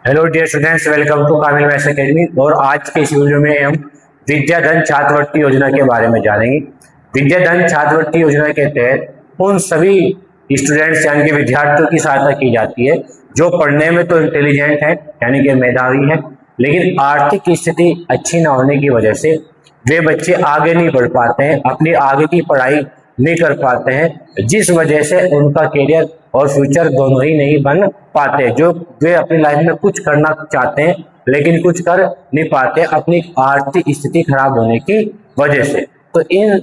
Hello dear students, welcome to Kamil maths academy. और आज के इस वीडियो में हम विद्याधन छात्रवृत्ति योजना के बारे में जानेंगे। विद्याधन छात्रवृत्ति योजना के तहत उन सभी स्टूडेंट्स यानी कि विद्यार्थियों की सहायता की जाती है जो पढ़ने में तो इंटेलिजेंट है यानी कि मेधावी है, लेकिन आर्थिक स्थिति अच्छी ना होने की वजह से वे बच्चे आगे नहीं बढ़ पाते हैं, अपनी आगे की पढ़ाई नहीं कर पाते हैं, जिस वजह से उनका करियर और फ्यूचर दोनों ही नहीं बन पाते। जो वे अपनी लाइफ में कुछ करना चाहते हैं लेकिन कुछ कर नहीं पाते अपनी आर्थिक स्थिति खराब होने की वजह से। तो इन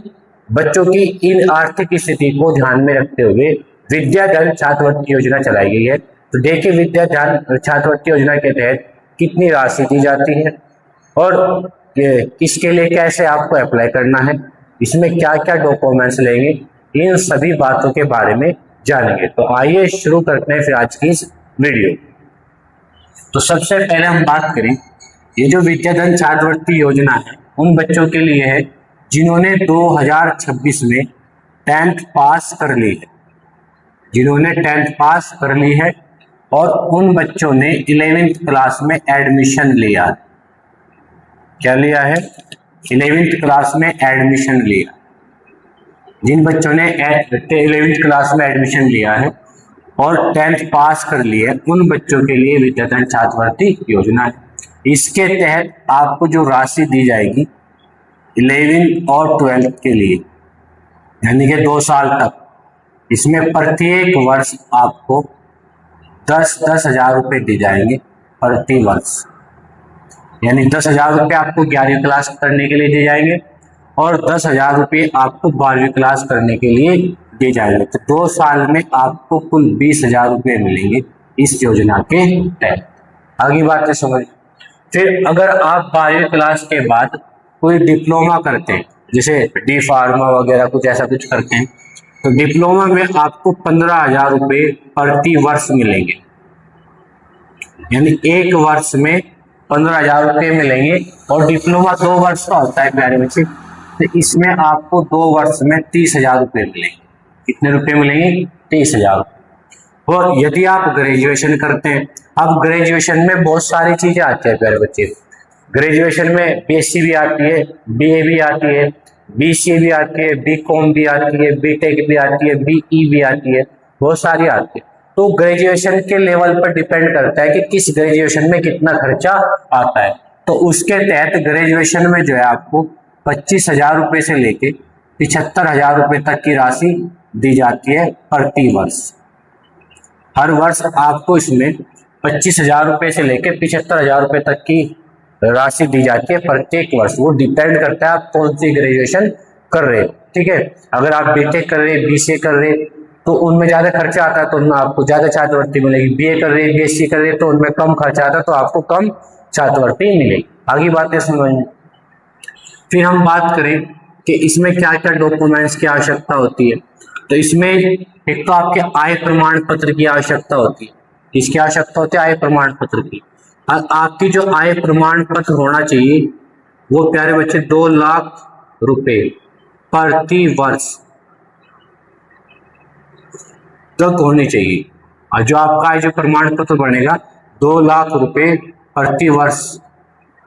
बच्चों की इन आर्थिक स्थिति को ध्यान में रखते हुए विद्याधन छात्रवृत्ति योजना चलाई गई है। तो देखिए, विद्याधन छात्रवृत्ति योजना के तहत कितनी राशि दी जाती है और इसके लिए कैसे आपको अप्लाई करना है, इसमें क्या क्या डॉक्यूमेंट्स लेंगे, इन सभी बातों के बारे में जानेंगे। तो आइए शुरू करते हैं फिर आज की इस वीडियो। तो सबसे पहले हम बात करें, ये जो विद्याधन छात्रवृत्ति योजना है उन बच्चों के लिए है जिन्होंने 2026 में 10th पास कर ली है, जिन्होंने 10th पास कर ली है और उन बच्चों ने 11th क्लास में एडमिशन लिया। क्या लिया है? 11th क्लास में एडमिशन लिया। जिन बच्चों ने 11th क्लास में एडमिशन लिया है और 10th पास कर लिया है उन बच्चों के लिए विद्याधन छात्रवृत्ति योजना है। इसके तहत आपको जो राशि दी जाएगी 11th और 12th के लिए यानी कि 2 साल तक, इसमें प्रत्येक वर्ष आपको 10-10 हजार रुपये दी जाएंगे प्रति वर्ष। यानी 10 हजार रुपये आपको 11वीं क्लास करने के लिए दिए जाएंगे और 10 हजार रुपये आपको 12वीं क्लास करने के लिए दिए जाएंगे। तो 2 साल में आपको कुल 20 हजार रुपये मिलेंगे इस योजना के तहत। आगे बातें समझ। फिर अगर आप 12वीं क्लास के बाद कोई डिप्लोमा करते हैं, जैसे डी फार्मा वगैरह कुछ ऐसा कुछ करते हैं, तो डिप्लोमा में आपको 15 हजार रुपये प्रति वर्ष मिलेंगे। यानी एक वर्ष में 15 हजार रुपये मिलेंगे और डिप्लोमा 2 वर्ष का होता है प्यारे बच्चे, तो इसमें आपको 2 वर्ष में 30 हजार रुपये मिलेंगे। कितने रुपए मिलेंगे? 30 हजार। और यदि आप ग्रेजुएशन करते हैं, अब ग्रेजुएशन में बहुत सारी चीजें आती है प्यारे बच्चे। ग्रेजुएशन में बीएससी भी आती है, बीए भी आती है, बीसीए भी आती है, बीकॉम भी आती है, बीटेक भी आती है, बीई भी आती है, बहुत सारी आती है। तो ग्रेजुएशन के लेवल पर डिपेंड करता है कि किस ग्रेजुएशन में कितना खर्चा आता है। तो उसके तहत ग्रेजुएशन में जो है आपको 25 हजार रुपये से लेके 75 हजार रुपये तक की राशि दी जाती है प्रति वर्ष। हर वर्ष आपको इसमें 25 हजार रुपये से लेके 75 हजार रुपये तक की राशि दी जाती है प्रत्येक वर्ष। वो डिपेंड करता है आप कौन सी ग्रेजुएशन कर रहे हैं। ठीक है, अगर आप बीटेक कर रहे हैं, बीसीए कर रहे हैं तो उनमें ज्यादा खर्चा आता है तो उनमें आपको ज्यादा छात्रवृत्ति मिलेगी। बीए कर रहे हैं, बीएससी कर रहे हैं तो उनमें कम खर्चा आता है तो आपको कम छात्रवृत्ति मिलेगी। आगे बातें समझें। फिर हम बात करें कि इसमें क्या क्या डॉक्यूमेंट्स की आवश्यकता होती है। तो इसमें एक तो आपके आय प्रमाण पत्र की आवश्यकता होती है। किसकी आवश्यकता होती है? आय प्रमाण पत्र की। आपकी जो आय प्रमाण पत्र होना चाहिए वो प्यारे बच्चे 2 लाख रुपए प्रति वर्ष तक होनी चाहिए। और जो आपका आय जो प्रमाण पत्र बनेगा 2 लाख रुपए प्रति वर्ष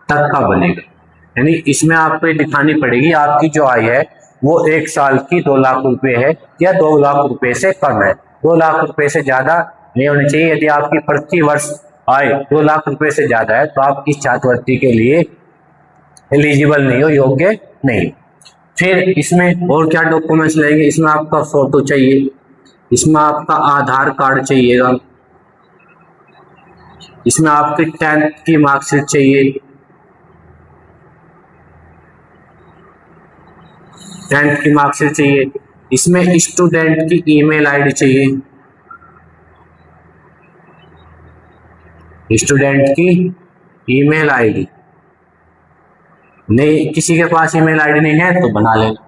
तक का बनेगा। यानी इसमें आपको दिखानी पड़ेगी आपकी जो आय है वो 1 साल की 2 लाख रुपए है या 2 लाख रुपए से कम है। 2 लाख रुपए से ज्यादा नहीं होनी चाहिए। यदि आपकी प्रति वर्ष आय 2 लाख रुपए से ज्यादा है तो आप इस छात्रवृत्ति के लिए एलिजिबल नहीं हो, योग्य नहीं। फिर इसमें और क्या डॉक्यूमेंट्स लेंगे? इसमें आपका फोटो चाहिए, इसमें आपका आधार कार्ड चाहिएगा, इसमें आपकी 10th की मार्कशीट चाहिए, 10th की मार्कशीट चाहिए, इसमें स्टूडेंट की ईमेल आईडी चाहिए, स्टूडेंट की ईमेल आईडी नहीं, किसी के पास ईमेल आईडी नहीं है तो बना लेना।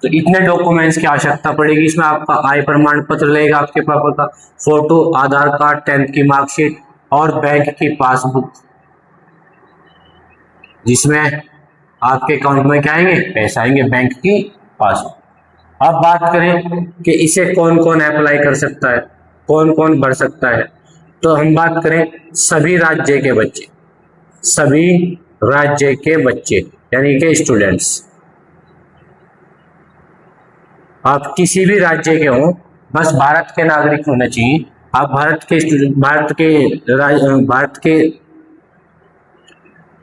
तो इतने डॉक्यूमेंट्स की आवश्यकता पड़ेगी। इसमें आपका आय प्रमाण पत्र लगेगा, आपके पापा का फोटो, आधार कार्ड, 10th की मार्कशीट और बैंक की पासबुक, जिसमें आपके अकाउंट में क्या आएंगे? पैसा आएंगे, बैंक की पासबुक। अब बात करें कि इसे कौन कौन अप्लाई कर सकता है, कौन कौन भर सकता है। तो हम बात करें सभी राज्य के बच्चे, सभी राज्य के बच्चे यानी कि स्टूडेंट्स, आप किसी भी राज्य के हों, बस भारत के नागरिक होने चाहिए। आप भारत के स्टूडेंट, भारत के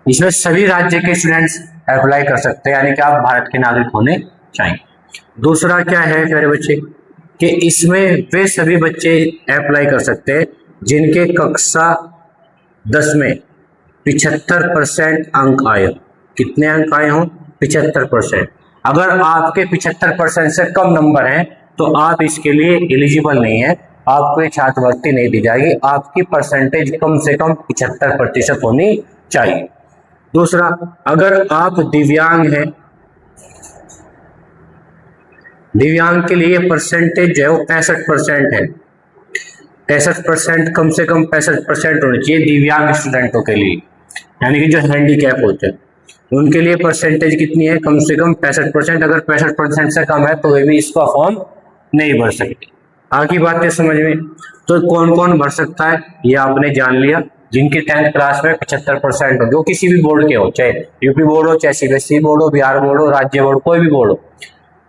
इसमें सभी राज्य के स्टूडेंट्स अप्लाई कर सकते हैं, यानी कि आप भारत के नागरिक होने चाहिए। दूसरा क्या है प्यारे बच्चे कि इसमें वे सभी बच्चे अप्लाई कर सकते हैं जिनके कक्षा 10 में 75% अंक आए। कितने अंक आए हों? 75%। अगर आपके 75% से कम नंबर हैं तो आप इसके लिए एलिजिबल नहीं है, आपको ये छात्रवृत्ति नहीं दी जाएगी। आपकी परसेंटेज कम से कम 75% होनी चाहिए। दूसरा, अगर आप दिव्यांग हैं, दिव्यांग के लिए परसेंटेज जो है वो 65% है। 65% कम से कम 65% होनी चाहिए दिव्यांग स्टूडेंटों के लिए, यानी कि जो हैंडीकैप होते हैं उनके लिए परसेंटेज कितनी है? कम से कम 65%। अगर 65% से कम है तो वे भी इसका फॉर्म नहीं भर सकते। आगे बातें समझ में, तो कौन कौन भर सकता है ये आपने जान लिया। जिनकी 10th क्लास में 75% हो, जो किसी भी बोर्ड के हो, चाहे यूपी बोर्ड हो, चाहे सीबीएसई बोर्ड हो, बिहार बोर्ड हो, राज्य बोर्ड, कोई भी बोर्ड हो,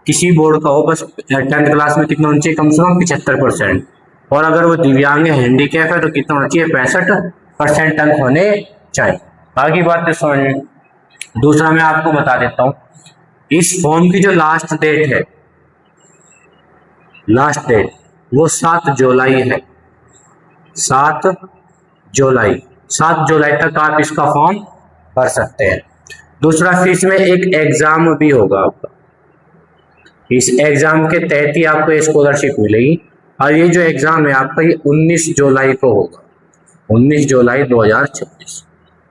किसी बोर्ड का हो, बस 10th क्लास में कितना होना चाहिए? कम से कम 75%। और अगर वो दिव्यांग है, हैंडीकैप है, तो कितना होना चाहिए? 65% अंक होने चाहिए। बाकी बात तो समझ में। दूसरा मैं आपको बता देता हूं, इस फॉर्म की जो लास्ट डेट है, लास्ट डेट वो 7 जुलाई है। 7 जुलाई, 7 जुलाई तक आप इसका फॉर्म भर सकते हैं। दूसरा, फिर इसमें एक एग्जाम भी होगा आपका, इस एग्जाम के तहत ही आपको स्कॉलरशिप मिलेगी। और ये जो एग्जाम है आपका ये 19 जुलाई को होगा, 19 जुलाई 2026,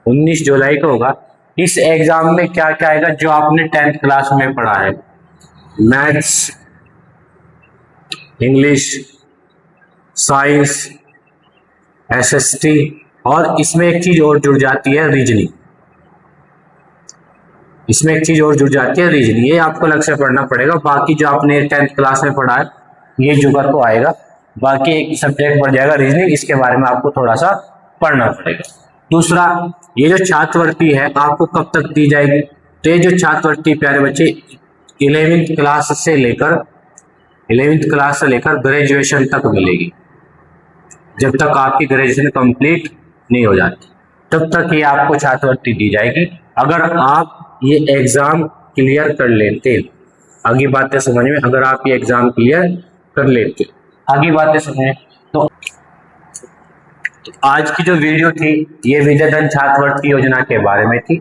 19 जुलाई को होगा। इस एग्जाम में क्या क्या आएगा? जो आपने 10th क्लास में पढ़ा है, मैथ्स, इंग्लिश, साइंस, एसएसटी, और इसमें एक चीज और जुड़ जाती है, रीजनिंग। इसमें एक चीज और जुड़ जाती है, रीजनिंग। ये आपको अलग से पढ़ना पड़ेगा। बाकी जो आपने 10th क्लास में पढ़ा है ये जुगाड़ तो आएगा, बाकी एक सब्जेक्ट बढ़ जाएगा रीजनिंग, इसके बारे में आपको थोड़ा सा पढ़ना पड़ेगा। दूसरा, ये जो छात्रवृत्ति है आपको कब तक दी जाएगी? तो ये जो छात्रवृत्ति प्यारे बच्चे 11th क्लास से लेकर ग्रेजुएशन तक मिलेगी। जब तक आपकी ग्रेजुएशन कंप्लीट नहीं हो जाती तब तक ये आपको छात्रवृत्ति दी जाएगी, अगर आप ये एग्जाम क्लियर कर लेते। आगे बातें समझ में, अगर आप ये एग्जाम क्लियर कर लेते। आगे बातें समझें तो आज की जो वीडियो थी ये विद्याधन छात्रवृत्ति योजना के बारे में थी।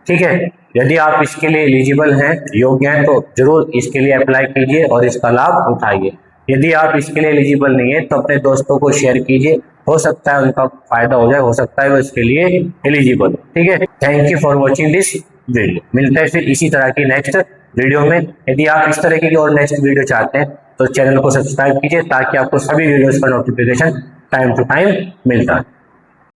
ठीक है, यदि आप इसके लिए एलिजिबल हैं, योग्य हैं, तो जरूर इसके लिए अप्लाई कीजिए और इसका लाभ उठाइए। यदि आप इसके लिए एलिजिबल नहीं है तो अपने दोस्तों को शेयर कीजिए, हो सकता है उनका फायदा हो जाए, हो सकता है वो इसके लिए एलिजिबल। ठीक है, thank you for watching this video. मिलते हैं फिर इसी तरह की नेक्स्ट वीडियो में। यदि आप इस तरह की और नेक्स्ट वीडियो चाहते हैं तो चैनल को सब्सक्राइब कीजिए ताकि आपको सभी वीडियोस का नोटिफिकेशन टाइम टू टाइम मिलता है।